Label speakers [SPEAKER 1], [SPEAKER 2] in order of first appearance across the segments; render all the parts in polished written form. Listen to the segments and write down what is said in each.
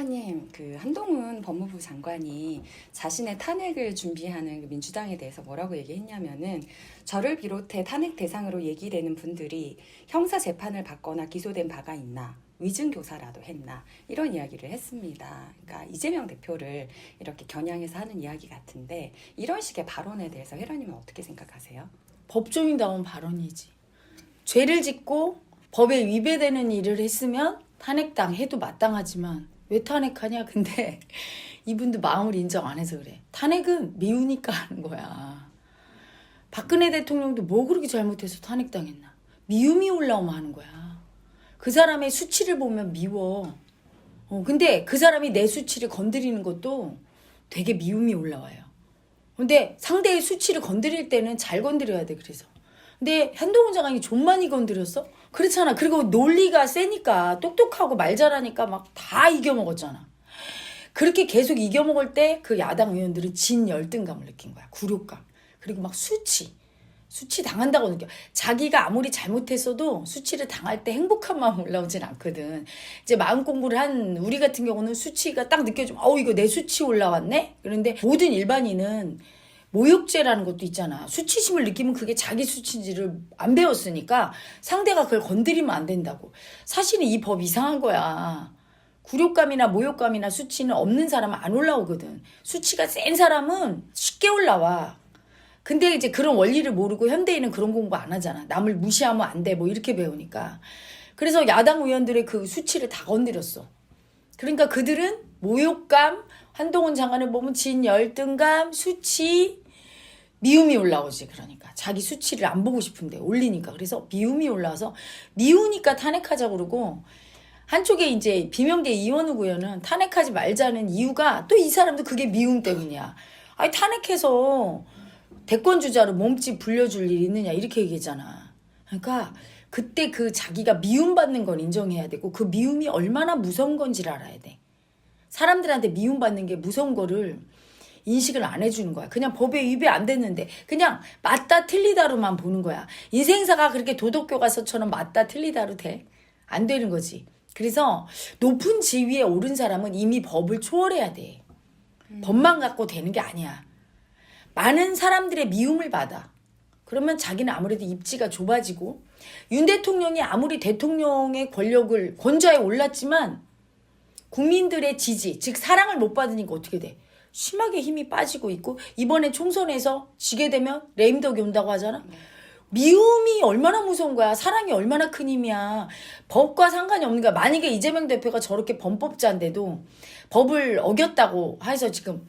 [SPEAKER 1] 회장님, 한동훈 법무부 장관이 자신의 탄핵을 준비하는 민주당에 대해서 뭐라고 얘기했냐면은 저를 비롯해 탄핵 대상으로 얘기되는 분들이 형사 재판을 받거나 기소된 바가 있나, 위증 교사라도 했나, 이런 이야기를 했습니다. 그러니까 이재명 대표를 이렇게 겨냥해서 하는 이야기 같은데 이런 식의 발언에 대해서 회장님은 어떻게 생각하세요?
[SPEAKER 2] 법조인다운 발언이지. 죄를 짓고 법에 위배되는 일을 했으면 탄핵당 해도 마땅하지만 왜 탄핵하냐? 근데 이분도 마음을 인정 안 해서 그래. 탄핵은 미우니까 하는 거야. 박근혜 대통령도 뭐 그렇게 잘못해서 탄핵당했나? 미움이 올라오면 하는 거야. 그 사람의 수치를 보면 미워. 근데 그 사람이 내 수치를 건드리는 것도 되게 미움이 올라와요. 근데 상대의 수치를 건드릴 때는 잘 건드려야 돼. 그래서 근데 한동훈 장관이 좀 많이 건드렸어? 그렇잖아. 그리고 논리가 세니까 똑똑하고 말 잘하니까 막 다 이겨먹었잖아. 그렇게 계속 이겨먹을 때 그 야당 의원들은 진 열등감을 느낀 거야. 굴욕감. 그리고 막 수치 당한다고 느껴. 자기가 아무리 잘못했어도 수치를 당할 때 행복한 마음 올라오진 않거든. 이제 마음 공부를 한 우리 같은 경우는 수치가 딱 느껴지면 이거 내 수치 올라왔네? 그런데 모든 일반인은 모욕죄라는 것도 있잖아. 수치심을 느끼면 그게 자기 수치인지를 안 배웠으니까 상대가 그걸 건드리면 안 된다고. 사실은 이 법 이상한 거야. 굴욕감이나 모욕감이나 수치는 없는 사람은 안 올라오거든. 수치가 센 사람은 쉽게 올라와. 근데 이제 그런 원리를 모르고 현대인은 그런 공부 안 하잖아. 남을 무시하면 안 돼. 뭐 이렇게 배우니까. 그래서 야당 의원들의 그 수치를 다 건드렸어. 그러니까 그들은 모욕감, 한동훈 장관을 보면 진 열등감, 수치, 미움이 올라오지. 그러니까 자기 수치를 안 보고 싶은데 올리니까. 그래서 미움이 올라와서 미우니까 탄핵하자고 그러고, 한쪽에 이제 비명계 이원우 의원은 탄핵하지 말자는 이유가 또 이 사람도 그게 미움 때문이야. 아니 탄핵해서 대권 주자로 몸집 불려줄 일이 있느냐 이렇게 얘기했잖아. 그러니까 그때 그 자기가 미움받는 건 인정해야 되고 그 미움이 얼마나 무서운 건지를 알아야 돼. 사람들한테 미움받는 게 무서운 거를 인식을 안 해주는 거야. 그냥 법에 위배 안 됐는데 그냥 맞다 틀리다로만 보는 거야. 인생사가 그렇게 도덕교과서처럼 맞다 틀리다로 돼? 안 되는 거지. 그래서 높은 지위에 오른 사람은 이미 법을 초월해야 돼. 법만 갖고 되는 게 아니야. 많은 사람들의 미움을 받아. 그러면 자기는 아무래도 입지가 좁아지고, 윤 대통령이 아무리 대통령의 권력을 권좌에 올랐지만 국민들의 지지, 즉 사랑을 못 받으니까 어떻게 돼? 심하게 힘이 빠지고 있고, 이번에 총선에서 지게 되면 레임덕이 온다고 하잖아. 미움이 얼마나 무서운 거야. 사랑이 얼마나 큰 힘이야. 법과 상관이 없는 거야. 만약에 이재명 대표가 저렇게 범법자인데도 법을 어겼다고 해서 지금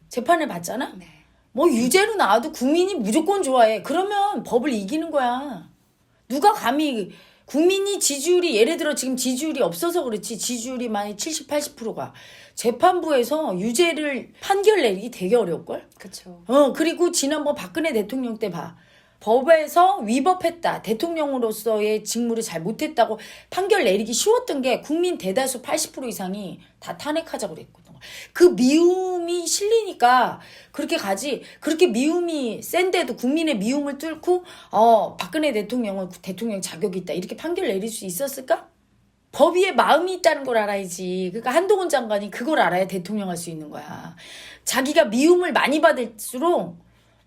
[SPEAKER 2] 재판을 받잖아.
[SPEAKER 1] 네.
[SPEAKER 2] 뭐 유죄로 나와도 국민이 무조건 좋아해. 그러면 법을 이기는 거야. 누가 감히 국민이 지지율이 예를 들어 지금 지지율이 없어서 그렇지 지지율이 많이 70, 80%가 재판부에서 유죄를 판결 내리기 되게 어려울걸?
[SPEAKER 1] 그렇죠.
[SPEAKER 2] 그리고 지난번 박근혜 대통령 때 봐. 법에서 위법했다. 대통령으로서의 직무를 잘 못했다고 판결 내리기 쉬웠던 게 국민 대다수 80% 이상이 다 탄핵하자고 그랬거든. 그 미움이 실리니까 그렇게 가지. 그렇게 미움이 센데도 국민의 미움을 뚫고 박근혜 대통령은 대통령 자격이 있다. 이렇게 판결 내릴 수 있었을까? 법 위에 마음이 있다는 걸 알아야지. 그러니까 한동훈 장관이 그걸 알아야 대통령 할 수 있는 거야. 자기가 미움을 많이 받을수록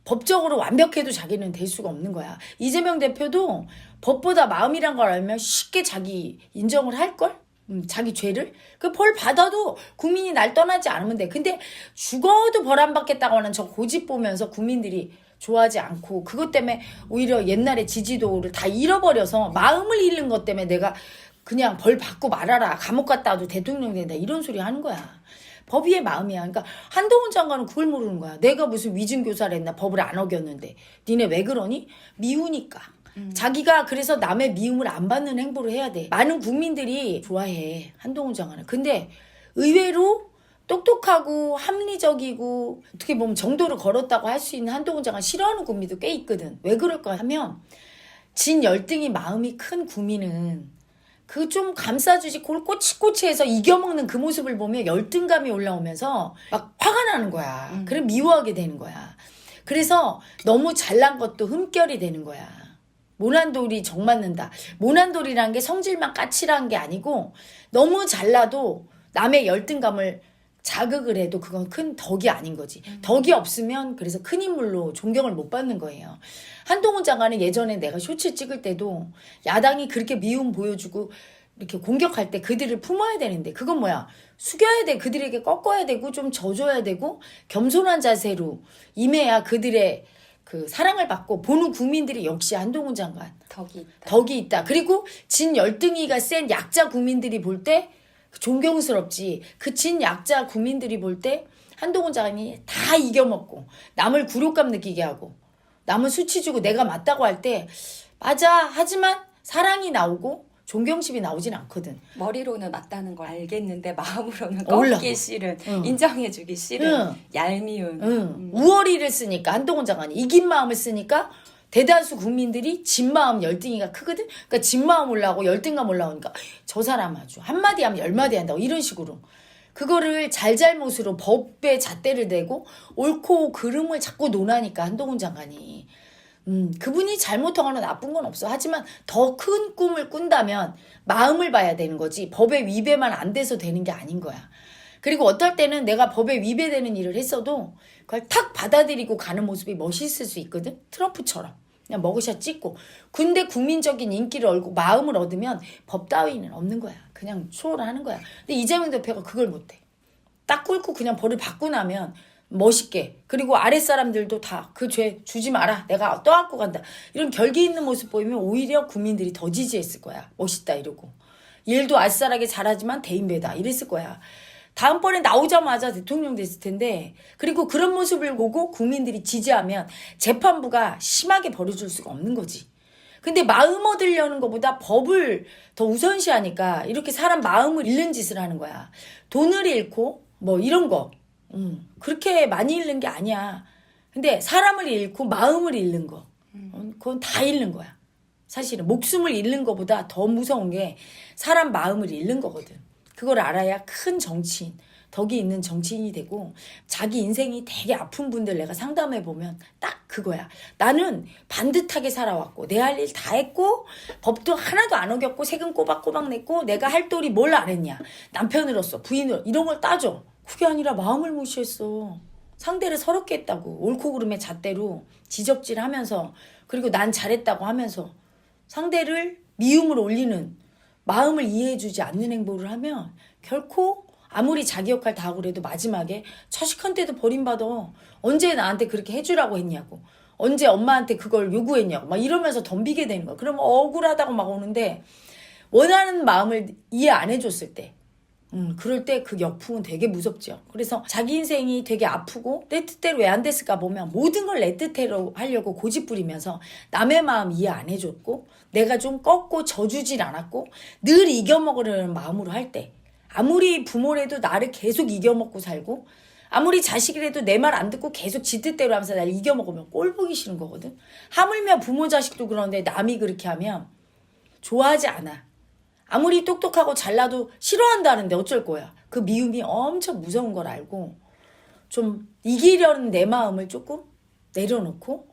[SPEAKER 2] 법적으로 완벽해도 자기는 될 수가 없는 거야. 이재명 대표도 법보다 마음이란 걸 알면 쉽게 자기 인정을 할걸? 자기 죄를? 그 벌 받아도 국민이 날 떠나지 않으면 돼. 근데 죽어도 벌 안 받겠다고 하는 저 고집 보면서 국민들이 좋아하지 않고 그것 때문에 오히려 옛날의 지지도를 다 잃어버려서 마음을 잃는 것 때문에 내가 그냥 벌 받고 말아라. 감옥 갔다 와도 대통령 된다. 이런 소리 하는 거야. 법 위의 마음이야. 그러니까 한동훈 장관은 그걸 모르는 거야. 내가 무슨 위증교사를 했나 법을 안 어겼는데 니네 왜 그러니? 미우니까. 자기가 그래서 남의 미움을 안 받는 행보를 해야 돼. 많은 국민들이 좋아해 한동훈 장관을. 근데 의외로 똑똑하고 합리적이고 어떻게 보면 정도를 걸었다고 할 수 있는 한동훈 장관 싫어하는 국민도 꽤 있거든. 왜 그럴까 하면 진 열등이 마음이 큰 국민은 그 좀 감싸주지 그걸 꼬치꼬치해서 이겨먹는 그 모습을 보면 열등감이 올라오면서 막 화가 나는 거야. 그래 미워하게 되는 거야. 그래서 너무 잘난 것도 흠결이 되는 거야. 모난돌이 정 맞는다. 모난돌이라는 게 성질만 까칠한 게 아니고 너무 잘나도 남의 열등감을 자극을 해도 그건 큰 덕이 아닌 거지. 덕이 없으면 그래서 큰 인물로 존경을 못 받는 거예요. 한동훈 장관은 예전에 내가 쇼츠 찍을 때도 야당이 그렇게 미움 보여주고 이렇게 공격할 때 그들을 품어야 되는데 그건 뭐야? 숙여야 돼. 그들에게 꺾어야 되고 좀 져줘야 되고 겸손한 자세로 임해야 그들의 그 사랑을 받고 보는 국민들이 역시 한동훈 장관 덕이 있다. 그리고 진 열등이가 센 약자 국민들이 볼 때 존경스럽지. 그 진 약자 국민들이 볼 때 한동훈 장관이 다 이겨먹고 남을 굴욕감 느끼게 하고 남을 수치 주고 내가 맞다고 할 때 맞아 하지만 사랑이 나오고 존경심이 나오진 않거든.
[SPEAKER 1] 머리로는 맞다는 걸 알겠는데 마음으로는
[SPEAKER 2] 올라가.
[SPEAKER 1] 꺾기 싫은,
[SPEAKER 2] 응.
[SPEAKER 1] 인정해주기 싫은,
[SPEAKER 2] 응.
[SPEAKER 1] 얄미운.
[SPEAKER 2] 우월이를 쓰니까 한동훈 장관이 이긴 마음을 쓰니까 대다수 국민들이 진 마음 열등이가 크거든. 그러니까 진 마음 올라오고 열등감 올라오니까 저 사람 아주 한마디 하면 열마디 한다고 이런 식으로 그거를 잘잘못으로 법에 잣대를 대고 옳고 그름을 자꾸 논하니까 한동훈 장관이 그분이 잘못하거나 나쁜 건 없어. 하지만 더 큰 꿈을 꾼다면 마음을 봐야 되는 거지 법에 위배만 안 돼서 되는 게 아닌 거야. 그리고 어떨 때는 내가 법에 위배되는 일을 했어도 그걸 탁 받아들이고 가는 모습이 멋있을 수 있거든. 트럼프처럼 그냥 머그샷 찍고. 근데 국민적인 인기를 얻고 마음을 얻으면 법 따위는 없는 거야. 그냥 초월하는 거야. 근데 이재명 대표가 그걸 못해. 딱 꿇고 그냥 벌을 받고 나면 멋있게. 그리고 아랫사람들도 다 그 죄 주지 마라. 내가 떠안고 간다. 이런 결기 있는 모습 보이면 오히려 국민들이 더 지지했을 거야. 멋있다 이러고. 일도 알싸하게 잘하지만 대인배다 이랬을 거야. 다음번에 나오자마자 대통령 됐을 텐데 그리고 그런 모습을 보고 국민들이 지지하면 재판부가 심하게 벌여줄 수가 없는 거지. 근데 마음 얻으려는 것보다 법을 더 우선시하니까 이렇게 사람 마음을 잃는 짓을 하는 거야. 돈을 잃고 뭐 이런 거 그렇게 많이 잃는 게 아니야. 근데 사람을 잃고 마음을 잃는 거 그건 다 잃는 거야. 사실은 목숨을 잃는 것보다 더 무서운 게 사람 마음을 잃는 거거든. 그걸 알아야 큰 정치인, 덕이 있는 정치인이 되고 자기 인생이 되게 아픈 분들 내가 상담해보면 딱 그거야. 나는 반듯하게 살아왔고 내 할 일 다 했고 법도 하나도 안 어겼고 세금 꼬박꼬박 냈고 내가 할 도리 뭘 안 했냐. 남편으로서 부인으로 이런 걸 따져. 그게 아니라 마음을 무시했어. 상대를 서럽게 했다고 옳고 그름의 잣대로 지적질하면서 그리고 난 잘했다고 하면서 상대를 미움을 올리는 마음을 이해해주지 않는 행보를 하면 결코 아무리 자기 역할 다 하고 그래도 마지막에 처식한 때도 버림받아. 언제 나한테 그렇게 해주라고 했냐고. 언제 엄마한테 그걸 요구했냐고. 막 이러면서 덤비게 되는 거야. 그러면 억울하다고 막 오는데 원하는 마음을 이해 안 해줬을 때 그럴 때 그 역풍은 되게 무섭죠. 그래서 자기 인생이 되게 아프고 내 뜻대로 왜 안 됐을까 보면 모든 걸 내 뜻대로 하려고 고집 부리면서 남의 마음 이해 안 해줬고 내가 좀 꺾고 져주질 않았고 늘 이겨먹으려는 마음으로 할 때 아무리 부모라도 나를 계속 이겨먹고 살고 아무리 자식이라도 내 말 안 듣고 계속 지 뜻대로 하면서 나를 이겨먹으면 꼴 보기 싫은 거거든. 하물며 부모 자식도 그런데 남이 그렇게 하면 좋아하지 않아. 아무리 똑똑하고 잘나도 싫어한다는데 어쩔 거야. 그 미움이 엄청 무서운 걸 알고 좀 이기려는 내 마음을 조금 내려놓고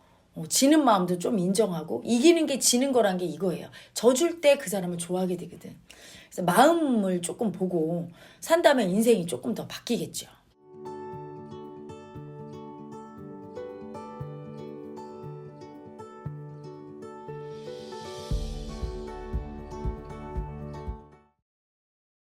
[SPEAKER 2] 지는 마음도 좀 인정하고 이기는 게 지는 거란 게 이거예요. 져줄 때 그 사람을 좋아하게 되거든. 그래서 마음을 조금 보고 산다면 인생이 조금 더 바뀌겠죠.